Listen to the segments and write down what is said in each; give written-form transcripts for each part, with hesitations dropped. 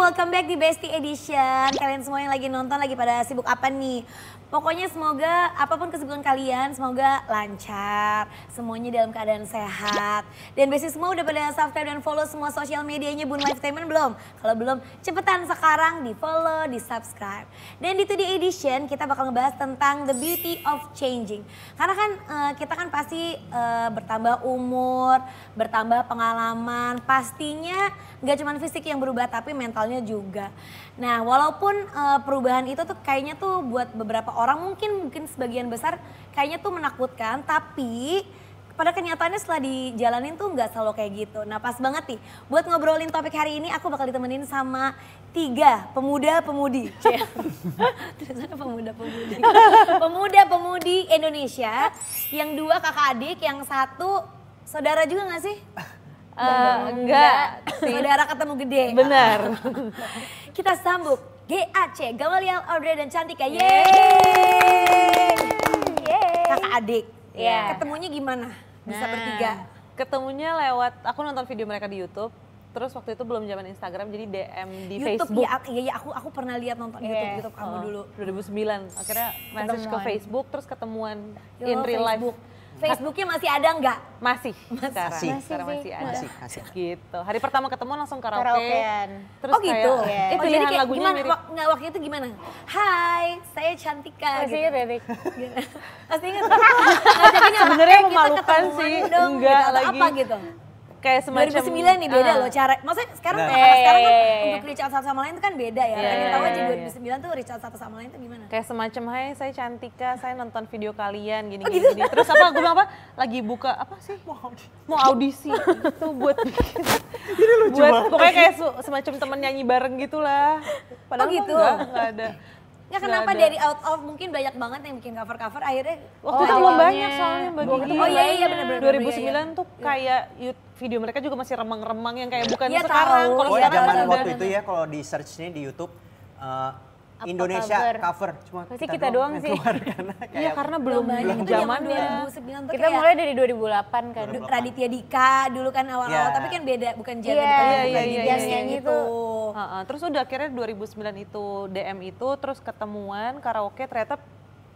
welcome back di Bestie Edition. Kalian semua yang lagi nonton lagi pada sibuk apa nih? Pokoknya semoga apapun kesibukan kalian semoga lancar, semuanya dalam keadaan sehat. Dan Bestie semua udah pada subscribe dan follow semua sosial medianya Bun Lifetainment belum? Kalau belum, cepetan sekarang di follow, di subscribe. Dan di Today Edition kita bakal ngebahas tentang the beauty of changing. Karena kan kita kan pasti bertambah umur, bertambah pengalaman, pastinya nggak cuma fisik yang berubah tapi mentalnya juga. Nah walaupun perubahan itu tuh kayaknya tuh buat beberapa orang mungkin sebagian besar kayaknya tuh menakutkan, tapi pada kenyataannya setelah dijalanin tuh nggak selalu kayak gitu. Nah pas banget nih buat ngobrolin topik hari ini aku bakal ditemenin sama 3 pemuda-pemudi. Pemuda-pemudi Indonesia, yang 2 kakak adik, yang 1 saudara juga nggak sih? Enggak sih. Saudara ketemu gede. Benar. Kita sambut GAC, Gamaliel, Audrey dan Cantika. Yeay. Kakak adik. Iya. Ketemunya gimana? Bisa bertiga. Ketemunya lewat, aku nonton video mereka di YouTube. Terus waktu itu belum zaman Instagram, jadi DM di YouTube, Facebook. Iya, aku pernah lihat nonton YouTube kamu dulu. 2009, akhirnya message ke Facebook, terus ketemuan Yo, in real life. Facebooknya masih ada nggak? Masih, sekarang masih ada. Masih. Gitu. Hari pertama ketemu langsung karaoke. Karaokean. Terus Oh gitu? kayak, Oh, pilihan jadi kayak lagunya gimana? mirip. Nggak, waktu itu gimana? Hai, saya Cantika. Masih gitu. inget ya, Dik? Masih inget? Ngajakinnya apa? Sebenarnya Kita memalukan ketemuan sih, dong, enggak gitu, atau lagi. apa gitu? Kayak semacam 2009 nih beda loh cara. Maksudnya sekarang anak sekarang kan untuk reach out satu sama lain itu kan beda ya. Pengen tahu aja 2009 tuh reach out satu sama lain tuh gimana? Kayak semacam, hai saya Cantika, saya nonton video kalian gini Oh, gini, gitu? gini. Terus apa, gue bilang apa? Lagi buka apa sih? Mau audisi. Itu buat bikin. Buat pokoknya kayak semacam temen nyanyi bareng gitulah. Padahal Oh, gitu? enggak ada. Nggak kenapa ada. dari out of mungkin banyak banget yang bikin cover-cover akhirnya Waktu itu belum banyak soalnya bagi Oh iya benar-benar. 2009 tuh kayak video mereka juga masih remang-remang yang kayak bukan Iya, sekarang. tahu. Kalau Oh sekarang zaman kan waktu udah- itu ya kalau di search-nya di YouTube Indonesia cover cuma Pasti kita doang yang sih. keluar karena Iya kayak karena belum zamannya. 2009 tuh Kita kayak mulai dari 2008 kan. Raditya Dika dulu kan awal-awal, Iya. tapi kan beda, bukan Iya, genre iya, yang nyanyi itu. Terus udah akhirnya 2009 itu DM itu terus ketemuan karaoke ternyata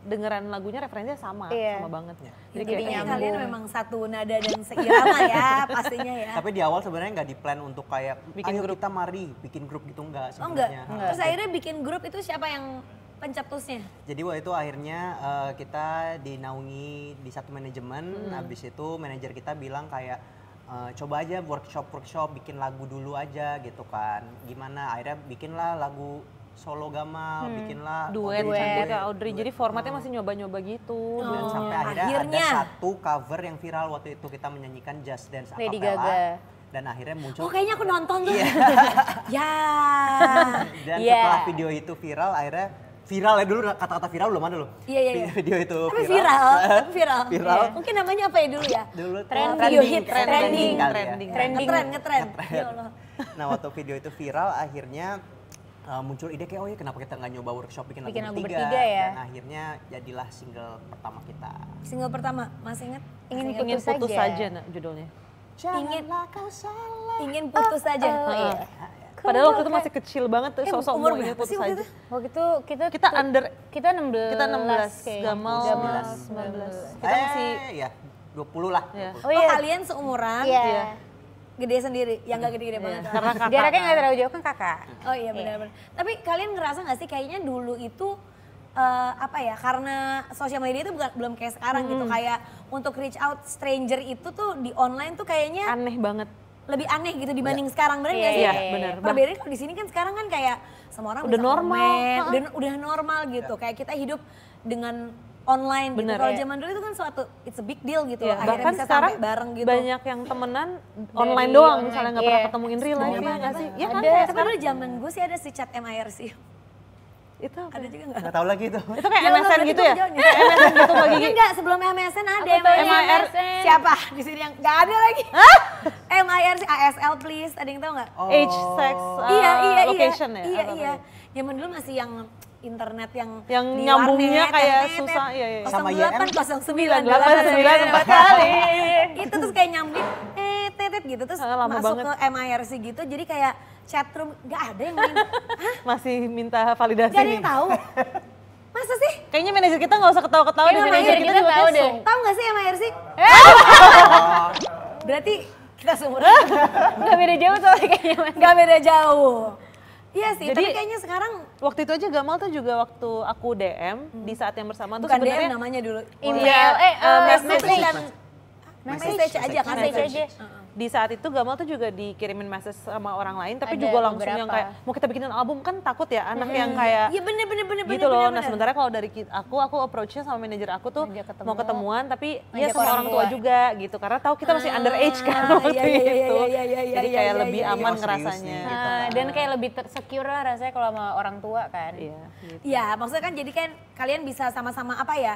dengeran lagunya referensinya sama, Iya. sama banget. Jadi kayak nyambung. kalian memang satu nada dan seirama ya pastinya ya. tapi di awal sebenarnya nggak di plan untuk kayak Bikin ayo grup. kita mari bikin grup gitu enggak Oh enggak? sebenarnya. Terus akhirnya bikin grup itu siapa yang pencetusnya? Jadi waktu itu akhirnya kita dinaungi di satu manajemen, habis itu manajer kita bilang kayak coba aja workshop bikin lagu dulu aja gitu kan. Gimana? Akhirnya bikinlah lagu solo Gamal, bikinlah duet Audrey Cantika Cantika. Audrey. Jadi formatnya masih nyoba-nyoba gitu. Dan sampai akhirnya akhirnya. ada satu cover yang viral waktu itu kita menyanyikan Just Dance Lady Acapella. Gaga. Dan akhirnya muncul. Oh kayaknya aku nonton tuh. Ya. Dan Iya. setelah video itu viral akhirnya viral ya dulu kata-kata viral belum ada loh. Iya. Video itu Tapi viral. Viral. Mungkin namanya apa ya dulu ya? Dulu tuh Trending. Video hit, trending kali ya. Ngetren. Ya Allah. Nah waktu video itu viral akhirnya muncul ide kayak oh ya kenapa kita nggak nyoba workshop bikin lagu bertiga ya. Dan akhirnya jadilah single pertama kita. Single pertama, masih ingat? Ingin putus saja nah, judulnya. Ingin putus saja. Oh iya. Padahal waktu itu masih kecil banget tuh sosok umur mau ingin berapa putus sih waktu saja. itu? Waktu itu Kita under, kita 16. kita 16, kayaknya. Gamal 19. Kita masih ya 20 lah. ya. Oh Oh iya. kalian seumuran, Iya. gede sendiri, yang gak gede-gede banget. Karena kakak. Jaraknya nggak terlalu jauh kan kakak. Oh iya benar-benar. Tapi kalian ngerasa nggak sih kayaknya dulu itu apa ya? Karena sosial media itu belum kayak sekarang gitu. Kayak untuk reach out stranger itu tuh di online tuh kayaknya Aneh banget. lebih aneh gitu dibanding sekarang, bener nggak Iya, sih? iya, bener. Perbedaannya kalau di sini kan sekarang kan kayak semua orang Udah bisa normal. komen, udah normal gitu. Kayak kita hidup dengan online Bener, gitu. Kalau ya. zaman dulu itu kan suatu it's a big deal gitu. Ya, Akhirnya bahkan bisa sekarang sampai bareng gitu. banyak yang temenan online doang, online, misalnya nggak pernah iya. ketemu in real life ya nggak sih? Iya kan? Ada. kayak Tapi sekarang dulu zaman gue sih ada si chat MIRC. itu apa? Ada juga nggak? Nggak tahu lagi itu. Itu kayak Jangan MSN berarti gitu itu ya? jauhnya. Kayak MSN gitu Mbak Gigi? Enggak, sebelum MSN ada Apa tuh MIR. MSN? Siapa di sini yang nggak ada lagi? MIRC ASL please, ada yang tahu nggak? Oh. Age, sex, Iya, location ya? Iya, atau iya. apa ya? Zaman dulu masih yang internet yang Yang di nyambungnya warnet, kayak tetet, susah, iya, iya. Sama 08, 09, 89 4 kali. Itu terus kayak nyambung, tetet gitu terus Lama masuk banget. ke MIRC gitu jadi kayak chatroom nggak ada yang main. Hah? Masih minta validasi Gak ada nih. yang tahu. Masa sih? Kayaknya manajer kita nggak usah ketawa-ketawa deh, Kayaknya manajer manajer kita kita juga tahu kayak deh. so. Tahu nggak sih MIRC? Berarti kita seumuran. Gak beda jauh soalnya kayaknya Mas. Gak beda jauh. Iya sih, Jadi- tapi kayaknya sekarang Waktu itu aja Gamal tuh juga waktu aku DM di saat yang bersamaan tuh bukan sebenarnya DM namanya dulu. Email, message message. message aja kan Message aja. di saat itu Gamal tuh juga dikirimin message sama orang lain tapi Ada juga langsung yang beberapa. kayak mau kita bikinin album kan takut ya anak yang kayak Iya bener gitu loh. Nah sementara kalau dari aku approach-nya sama manajer aku tuh Ngajak ketemu, mau ketemuan tapi ya ngajak sama orang orang tua tua. juga gitu karena tahu kita masih underage kan waktu iya, iya, itu. iya, iya, Jadi iya, kayak iya, lebih iya, iya. aman Oh, serius ngerasanya. nih, gitu. Dan kayak lebih secure lah rasanya kalau sama orang tua kan. Iya. Gitu. Iya, maksudnya kan jadi kan kalian bisa sama-sama apa ya?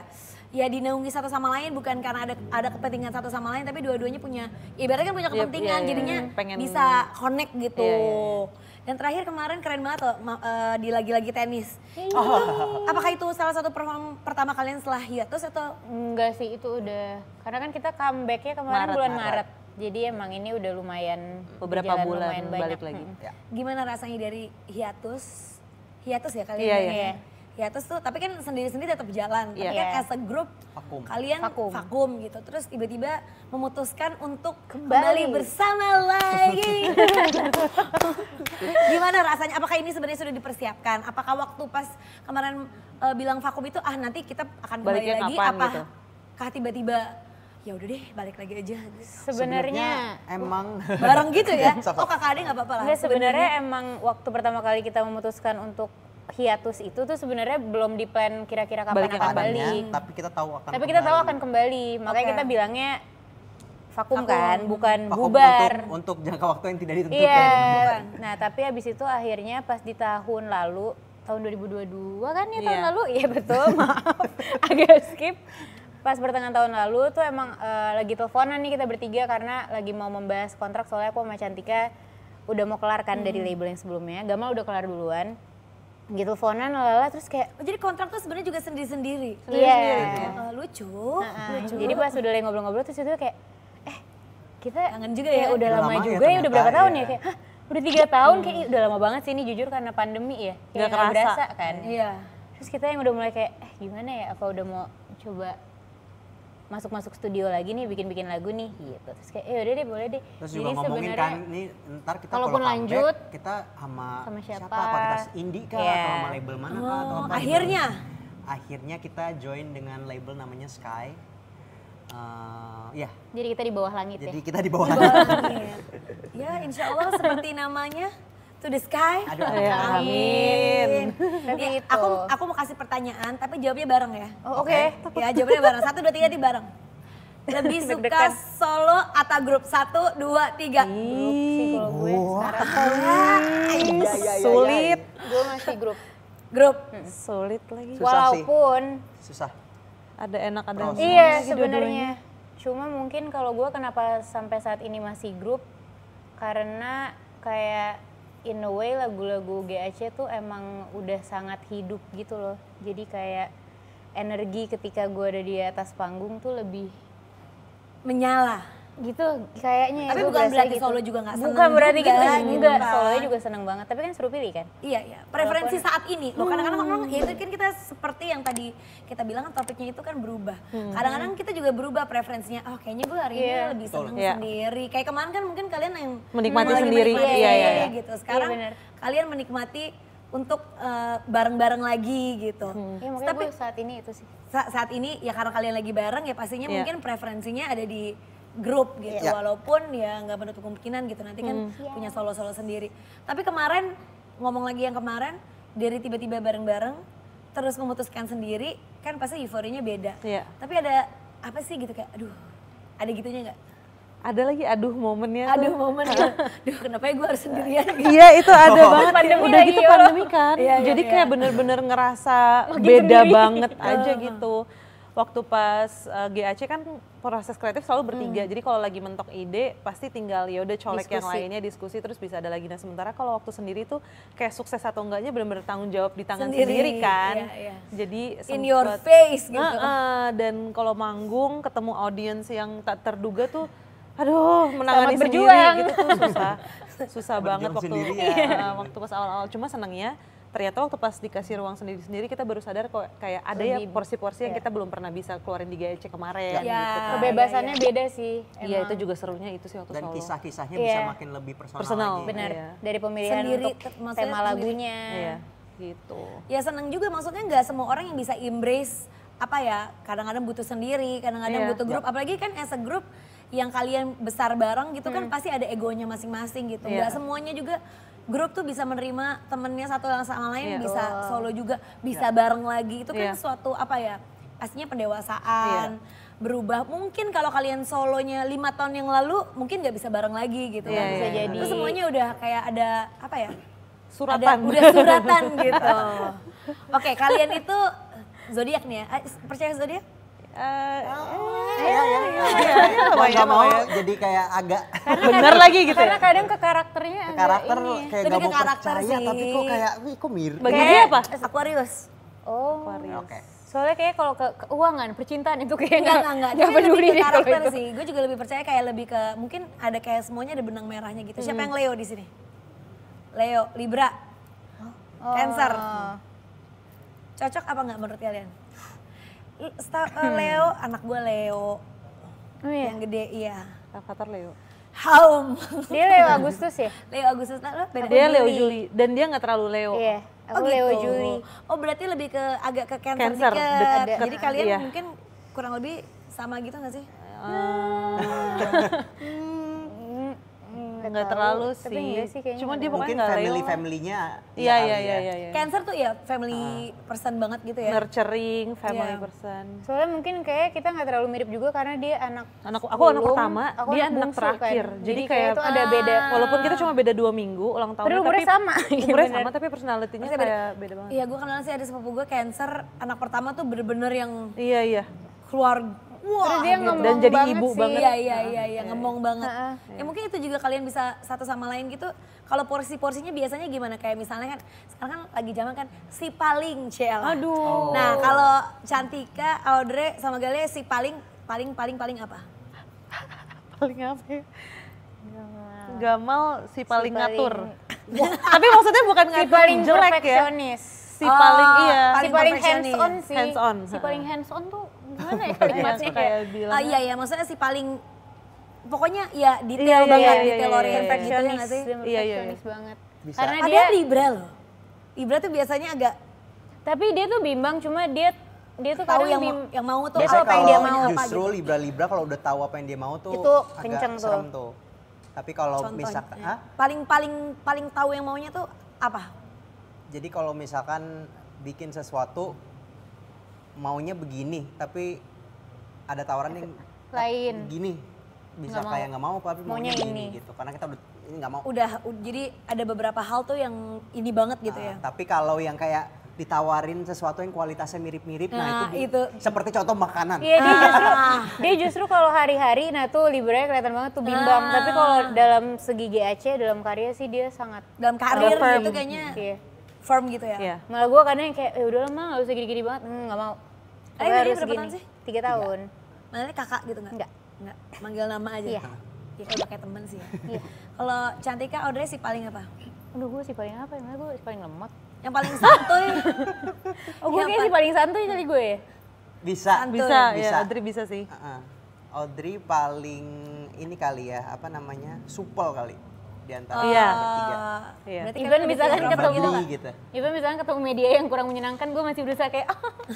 Ya dinaungi satu sama lain bukan karena ada kepentingan satu sama lain tapi dua-duanya punya ibaratnya kan punya Iya, kepentingan iya, jadinya pengen- bisa connect gitu. Iya, iya. Dan terakhir kemarin keren banget loh di lagi-lagi tenis. Apakah itu salah satu perform pertama kalian setelah hiatus atau Enggak sih, itu udah. Karena kan kita comeback-nya kemarin Maret, bulan Maret. Maret. Jadi emang ini udah lumayan Beberapa berjalan bulan lumayan banyak. balik lagi. Ya. gimana rasanya dari hiatus? Hiatus ya kalian? Iya, ya? iya. Hiatus tuh tapi kan sendiri-sendiri tetap jalan. Iya. Tapi kan Iya. as a group Vakum. kalian Vakum. vakum gitu. Terus tiba-tiba memutuskan untuk Kembali. kembali bersama lagi. Gimana rasanya? Apakah ini sebenarnya sudah dipersiapkan? Apakah waktu pas kemarin bilang vakum itu nanti kita akan kembali Baliknya lagi kapan apa? gitu? Kah tiba-tiba ya udah deh balik lagi aja. Sebenarnya emang Bareng gitu ya? Sok. Oh kakak adek nggak apa-apa lah. enggak, sebenarnya emang waktu pertama kali kita memutuskan untuk hiatus itu tuh sebenarnya belum di plan kira-kira kapan Baliknya akan kapan, balik. tapi kita tahu akan Tapi kita tahu kembali. akan kembali, makanya Oke. kita bilangnya vakum Vakum. kan, bukan Vakum bubar. untuk jangka waktu yang tidak ditentukan. Iya. Bukan. Nah, tapi habis itu akhirnya pas di tahun lalu, tahun 2022 kan ya tahun Iya. lalu? Iya betul, maaf. Agak skip. Pas pertengahan tahun lalu tuh emang lagi teleponan nih kita bertiga karena lagi mau membahas kontrak soalnya aku sama Cantika udah mau kelar kan dari label yang sebelumnya. Gamal udah kelar duluan. Gitu teleponan lalala terus kayak Oh, jadi kontrak tuh sebenarnya juga sendiri-sendiri. iya. Lucu. Nah, jadi pas udah lagi ngobrol-ngobrol terus itu kayak kita Kangen juga kayak ya. udah Udah lama lama ya juga ya udah berapa ternyata, tahun iya. ya kayak hah udah 3 tahun kayak "Ih, udah lama banget sih ini jujur karena pandemi ya kayak Nggak nggak kerasa. berasa kan Iya. terus kita yang udah mulai kayak gimana ya apa udah mau coba masuk studio lagi nih bikin lagu nih gitu terus kayak udah deh boleh deh Terus jadi juga ngomongin sebenarnya kan, nih ntar kita kalaupun kalau comeback, lanjut, kita sama sama siapa? Apa kita indie kah Iya. atau sama label mana kah atau apa? Akhirnya. Akhirnya kita join dengan label namanya Sky. Ya, jadi kita di bawah langit jadi ya kita di bawah. Langit. Ya, insya Allah seperti namanya to the sky. Aduh, Ya, amin. tapi Ya, itu aku mau kasih pertanyaan, tapi jawabnya bareng ya. oh, oke Ya, jawabannya bareng. 1, 2, 3 di bareng. Lebih suka Deg-degan. solo atau grup? 1, 2, 3. grup sih kalau gue sekarang Sulit. gue masih grup Grup. Sulit lagi. Susah sih. walaupun Susah. Ada enak ada Pros. enggak iya sih sebenarnya cuma mungkin kalau gue kenapa sampai saat ini masih grup karena kayak in a way lagu-lagu GAC tuh emang udah sangat hidup gitu loh jadi kayak energi ketika gue ada di atas panggung tuh lebih Menyala. gitu kayaknya Tapi gua bukan berasa berarti gitu. solo juga nggak seneng bukan berarti juga, gitu gitu enggak kan. solonya juga seneng banget tapi kan seru pilih kan Iya, iya. Preferensi saat ini. Loh, kadang-kadang orang ya itu kan kita seperti yang tadi kita bilang kan topiknya itu kan berubah. Kadang-kadang kita juga berubah preferensinya. Oh, kayaknya gue hari ini Iya. lebih seneng Iya. sendiri. Kayak kemarin kan mungkin kalian yang Menikmati lagi sendiri. menikmati Iya, iya, sendiri iya. gitu. Sekarang Iya, benar. kalian menikmati untuk bareng-bareng lagi gitu. ya makanya Tapi gue saat ini itu sih saat ini ya karena kalian lagi bareng ya pastinya Iya. mungkin preferensinya ada di grup gitu Iya. walaupun ya nggak menutup kemungkinan gitu nanti kan punya solo-solo sendiri. Tapi kemarin ngomong lagi yang kemarin dari tiba-tiba bareng-bareng terus memutuskan sendiri kan pasti euforianya beda. Iya. Tapi ada apa sih gitu kayak aduh ada gitunya nggak? Ada lagi aduh momennya Aduh tuh. momen aduh kenapa ya gue harus sendirian gitu. Iya itu ada banget. Pandemi Udah lagi, gitu ya Allah. pandemi kan. Iya, iya, Jadi iya. kayak bener-bener ngerasa beda sendiri. banget aja gitu. Waktu pas GAC kan proses kreatif selalu bertiga. Jadi kalau lagi mentok ide pasti tinggal ya udah colek yang Diskusi. lainnya diskusi terus bisa ada lagi. Nah sementara kalau waktu sendiri tuh kayak sukses atau enggaknya bener-bener tanggung jawab di tangan Sendiri, sendiri kan. iya, iya. Jadi In your sempet- face gitu. Dan kalau manggung ketemu audiens yang tak terduga tuh Aduh, menangani Selamat sendiri berjuang. gitu tuh susah banget Berjuang waktu sendiri ya. waktu pas awal-awal. Cuma senangnya ternyata waktu pas dikasih ruang sendiri-sendiri kita baru sadar kok kayak ada ya Lebih, porsi-porsi yang kita belum pernah bisa keluarin di GEC kemarin Ya. gitu kan. Kebebasannya beda sih. Iya, emang. itu juga serunya itu sih waktu Dan solo. kisah-kisahnya Iya. bisa makin lebih personal, Personal. lagi. Benar. Iya. Dari pemilihan Sendiri, untuk maksudnya tema sendiri. lagunya. Iya, gitu. Ya seneng juga, maksudnya nggak semua orang yang bisa embrace apa ya, kadang-kadang butuh sendiri, kadang-kadang Iya. butuh grup, apalagi kan as a group yang kalian besar bareng gitu kan pasti ada egonya masing-masing gitu. Iya. Nggak semuanya juga grup tuh bisa menerima temennya satu yang sama lain, Iya. bisa solo juga, bisa bareng lagi. Itu kan Iya. suatu apa ya, pastinya pendewasaan, berubah. Mungkin kalau kalian solonya 5 tahun yang lalu mungkin nggak bisa bareng lagi gitu Iya, kan. iya, Bisa jadi. Terus semuanya udah kayak ada apa ya, Suratan. udah suratan gitu. Oke, kalian itu zodiak nih ya? Percaya zodiak? Mau nggak mau jadi kayak agak Bener lagi gitu Karena ya. kadang ke karakternya agak karakter ini. kayak Lebih gak ke mau karakter percaya sih. tapi kok kayak wih kok mirip. Bagi Kayak dia apa? Aquarius. Oh. Oke. Soalnya kayak kalau ke keuangan, percintaan itu kayak Enggak. nggak Tapi peduli lebih ke deh kalau karakter itu. sih. Gue juga lebih percaya kayak lebih ke, mungkin ada kayak semuanya ada benang merahnya gitu. Siapa yang Leo di sini? Leo, Libra, Cancer. Cocok apa nggak menurut kalian? Leo, anak gue Leo. Oh iya. Yang gede, iya. Avatar Leo. Haum. Dia Leo Agustus ya? Leo Agustus, nah, lo beda Dia sama Leo Juli dan dia nggak terlalu Leo. Iya. Oh Aku gitu. Leo Juli. Oh berarti lebih ke agak ke Cancer, Cancer, dikit. deket, Jadi kalian iya. mungkin kurang lebih sama gitu gak sih? Nggak terlalu sih. Tapi enggak sih kayaknya. Cuma dia Mungkin pokoknya nggak Leo. family-nya Iya, kali iya, ya. iya. Cancer tuh ya family person banget gitu ya. Nurturing, family Iya. person. Soalnya mungkin kayak kita nggak terlalu mirip juga karena dia anak Aku anak sulung, pertama, aku dia anak bungsu terakhir. kan. Jadi kayak itu ada beda. Walaupun kita cuma beda 2 minggu ulang tahunnya, Padahal umurnya sama. Umurnya Bener. sama tapi personality-nya Maksudnya kayak beda banget. Iya gue kenal sih ada sepupu gue Cancer, anak pertama tuh bener-bener yang Iya, iya. keluar, wah Terus dia gitu. ngomong Dan jadi banget ibu sih. banget. Iya, ngemong banget. Heeh. Ya mungkin itu juga kalian bisa satu sama lain gitu. Kalau porsi-porsinya biasanya gimana? Kayak misalnya kan sekarang kan lagi zaman kan si paling Cel. Aduh. Nah kalau Cantika, Audrey sama Galia si paling apa? Paling apa ya? Gamal si paling paling- ngatur. Tapi maksudnya bukan Si ngatur paling jelek ya. perfeksionis. Si paling iya. Si Paling paling perfeksionis. hands on sih. Hands on, Si heeh. paling hands on tuh gimana ya Yang kalimatnya suka kayak. kayak bilang. Iya, maksudnya si paling pokoknya ya detail Iya, iya, banget, iya, detail iya, oriented gitu ya Perfeksionis, nggak sih? dia Iya, iya, iya. perfeksionis banget. Bisa. Karena Ada dia, Libra loh. Libra tuh biasanya agak tapi dia tuh bimbang, cuma dia tuh tahu kadang yang mau tuh Biasanya apa yang kalau dia mau apa justru gitu. Libra kalau udah tahu apa yang dia mau tuh Itu agak kenceng tuh. serem tuh. Tapi kalau Contohnya. misalkan, Paling tahu yang maunya tuh apa? jadi kalau misalkan bikin sesuatu maunya begini, tapi ada tawaran yang Lain. gini, bisa Nggak mau. kayak nggak mau tapi maunya Maunya gini ini. gitu. Karena kita udah ini nggak mau. Jadi ada beberapa hal tuh yang ini banget gitu ya. Tapi kalau yang kayak ditawarin sesuatu yang kualitasnya mirip-mirip, Nah, nah itu. seperti contoh makanan. Iya dia justru kalau hari-hari nah tuh Libra kelihatan banget tuh bimbang. Tapi kalau dalam segi GAC dalam karya sih dia sangat Dalam karir firm. gitu kayaknya Iya. firm gitu ya. Iya. Malah gue kadang yang kayak udah lama nggak usah gini-gini banget, nggak mau. Tapi Pokoknya bedanya harus berapa gini. tahun sih? 3 tahun. Makanya kakak gitu nggak? Nggak. Nggak, manggil nama aja. Iya. Ya kalau kayak temen sih ya. Iya. Kalau Cantika, Audrey si paling apa? Aduh gue sih paling apa ya? Gue si paling lemot. Yang paling santuy. Oh gue kayak si paling santuy kali gue ya. Bisa. Santuy. Bisa, Bisa. ya Audrey bisa sih. Audrey paling ini kali ya, apa namanya, supel kali di antara Iya. bertiga. Iya. Berarti Even kalian lebih misalkan introvert ketemu gitu nggak? gitu. Even misalkan ketemu media yang kurang menyenangkan, gue masih berusaha kayak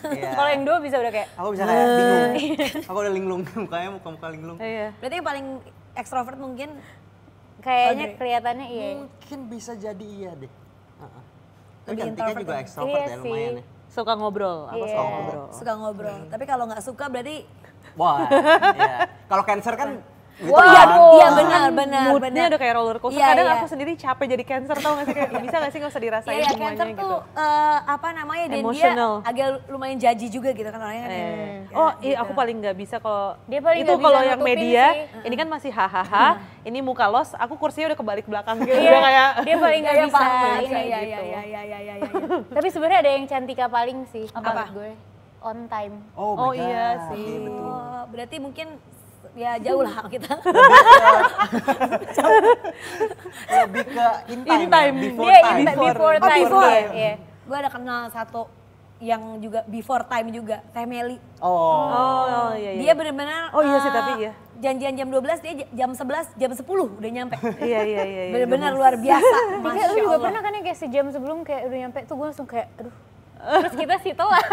Iya. kalau yang dua bisa udah kayak Aku bisa kayak bingung. Aku udah linglung, mukanya muka-muka linglung. Iya. Berarti yang paling ekstrovert mungkin kayaknya Audrey. kelihatannya iya. Mungkin bisa jadi iya deh. Tapi Lebih Cantika introvert juga ya? ekstrovert Iya ya lumayan sih. ya. Suka ngobrol, aku suka Iya. ngobrol. suka ngobrol. Tapi kalau nggak suka berarti Wah, iya. Kalau Cancer kan gitu Wah, iya, kan. iya benar. Moodnya udah kayak roller coaster. Iya, Kadang iya. aku sendiri capek jadi Cancer, tau gak sih? Kayak, bisa gak sih gak usah dirasain Iya, semuanya Cancer gitu. tuh apa namanya dan Emotional. dia agak lumayan jaji juga gitu kan orangnya. kan. Oh Ya, iya, gitu. aku paling nggak bisa kalau Dia paling itu nggak bisa kalau yang nutupin media sih. ini kan masih hahaha, ini muka los, aku kursinya udah kebalik belakang gitu, udah kayak Dia paling nggak Iya, bisa paham. ini Iya, gitu. iya. Tapi sebenarnya ada yang Cantika paling sih Apa? menurut gue. On time. Oh, Oh, iya God. sih. Iya, betul. Oh, berarti mungkin ya jauh lah kita. Lebih ke in time, In time. ya? Before Dia time. before Oh, time. before. Iya. Gue ada kenal satu yang juga before time juga, Teh Meli. Oh iya iya. Dia benar-benar Oh, iya sih, tapi iya. janjian jam 12, dia jam 11, jam 10 udah nyampe. Iya iya iya. Benar-benar luar biasa. Kayak lu Masya juga Allah. pernah kan ya kayak sejam sebelum kayak udah nyampe tuh gue langsung kayak aduh. Terus kita sih telat.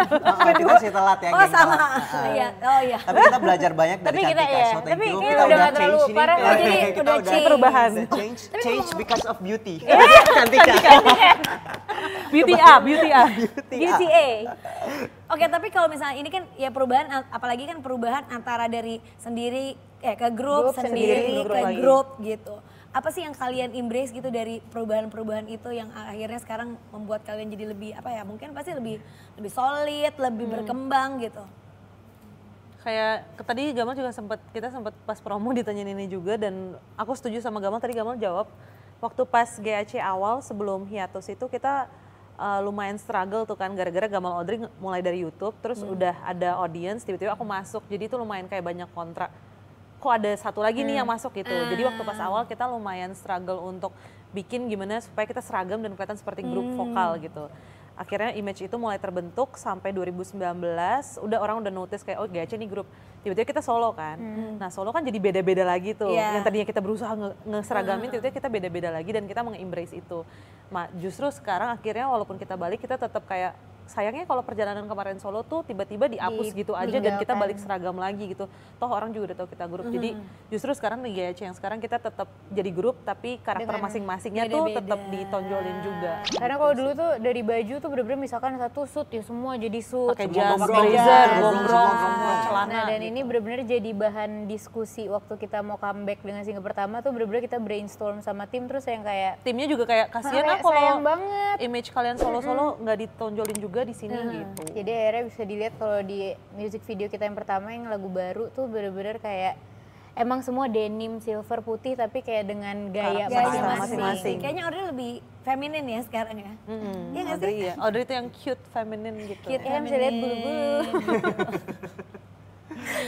Kita sih telat ya, Oh geng sama, telat. iya, oh iya. Tapi kita belajar banyak dari Tapi kita, Cantika, iya. so thank Tapi you. kayaknya Kita udah nggak terlalu change ini. parah, Kita jadi kita udah change. Perubahan. Change because of beauty. Cantika. Beauty up, beauty up. GTA. Oke, tapi kalau misalnya ini kan ya perubahan, apalagi kan perubahan antara dari sendiri ke grup, Grup sendiri sendiri, ke lagi. grup gitu. Apa sih yang kalian embrace gitu dari perubahan-perubahan itu yang akhirnya sekarang membuat kalian jadi lebih apa ya? Mungkin pasti lebih solid, lebih berkembang gitu. Kayak tadi Gamal juga kita sempat pas promo ditanyain ini juga, dan aku setuju sama Gamal. Tadi Gamal jawab waktu pas GAC awal sebelum hiatus itu kita lumayan struggle tuh kan, gara-gara Gamal Audrey mulai dari YouTube terus udah ada audience, tiba-tiba aku masuk, jadi itu lumayan kayak banyak kontrak. Kok ada satu lagi nih yang masuk gitu. Jadi waktu pas awal kita lumayan struggle untuk bikin gimana supaya kita seragam dan kelihatan seperti grup vokal gitu. Akhirnya image itu mulai terbentuk sampai 2019, udah orang udah notice kayak oh GAC nih grup. Tiba-tiba kita solo kan. Nah solo kan jadi beda-beda lagi tuh. Iya. Yang tadinya kita berusaha ngeseragamin, tiba-tiba kita beda-beda lagi dan kita meng-embrace itu. Justru sekarang akhirnya walaupun kita balik, kita tetap kayak sayangnya kalau perjalanan kemarin solo tuh tiba-tiba dihapus gitu aja dan kita balik seragam lagi gitu. Toh orang juga udah tahu kita grup. Jadi justru sekarang di GAC yang sekarang kita tetap jadi grup tapi karakter masing-masingnya tuh tetap ditonjolin juga. Karena kalau dulu tuh dari baju tuh bener-bener misalkan satu suit ya semua jadi suit. Pakai Semua jas, gombrong, blazer, gombrong, gombrong, semua. celana. Nah dan gitu. ini bener-bener jadi bahan diskusi waktu kita mau comeback dengan single pertama tuh bener-bener kita brainstorm sama tim terus yang kayak Timnya juga kayak kasihan kayak kalau sayang banget. image kalian solo-solo nggak ditonjolin juga di sini gitu. Jadi akhirnya bisa dilihat kalau di music video kita yang pertama yang lagu baru tuh bener-bener kayak emang semua denim silver putih tapi kayak dengan gaya Karakter masing-masing. masing-masing. Kayaknya Audrey lebih feminin ya sekarang ya. Iya nggak sih? Audrey ya. Audrey itu yang cute, feminine gitu. Cute. Ya bisa lihat bulu-bulu.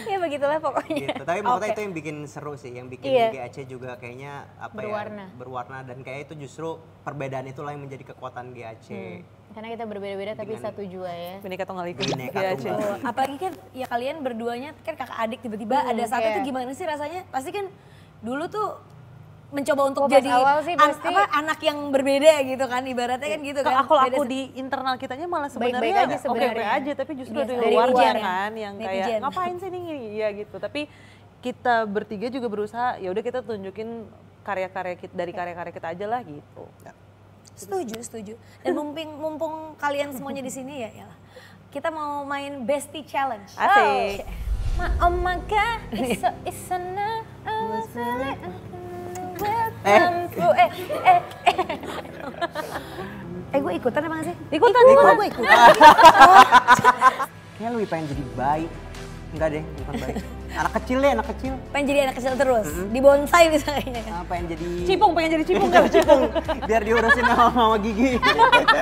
Ya begitulah pokoknya. Gitu. Tapi maksudnya Oke. itu yang bikin seru sih, yang bikin Iya. GAC juga kayaknya apa Berwarna. ya berwarna, dan kayak itu justru perbedaan itulah yang menjadi kekuatan GAC. Karena kita berbeda-beda tapi Dengan- satu jua ya. Bineka Tunggal Ika. Bineka GAC. Tunggal Ika. Apalagi kan ya kalian berduanya kan kakak adik tiba-tiba ada satu kayak- tuh gimana sih rasanya? Pasti kan dulu tuh mencoba untuk Oh, pas jadi awal sih pasti- anak yang berbeda gitu kan, ibaratnya kan gitu kan. Kalau Beda aku di internal kitanya malah sebenarnya Baik-baik aja oke sebenarnya. aja, tapi justru Biasa. dari Dari luar luar ya, kan yang netizen. kayak ngapain sih nih ya gitu. Tapi kita bertiga juga berusaha ya udah kita tunjukin karya-karya kita dari karya-karya kita aja lah gitu. Setuju. Dan mumpung kalian semuanya di sini ya, yalah. Kita mau main Bestie Challenge. Asik. Oh my god, it's so now, I was really Gue ikutan emang sih? Ikutan. Gue ikutan. Kayaknya lebih pengen jadi baik. Enggak deh, bukan baik. Anak kecil deh, anak kecil. Pengen jadi anak kecil terus, di bonsai misalnya kan. Pengen jadi Pengen jadi cipung kan? biar diurusin sama mama Gigi.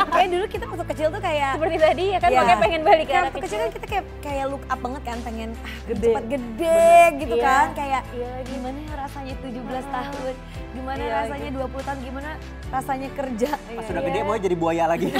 Kayak dulu kita waktu kecil tuh kayak seperti tadi ya kan Iya. makanya pengen balik ke Kayak anak waktu kecil kan kita kayak look up banget kan, pengen Gede. cepat gede gitu Iya. kan, kayak Iya lagi. gimana ya rasanya 17 tahun, gimana Iya, rasanya 20 tahun, gimana rasanya kerja. Pas sudah gede mau jadi buaya lagi.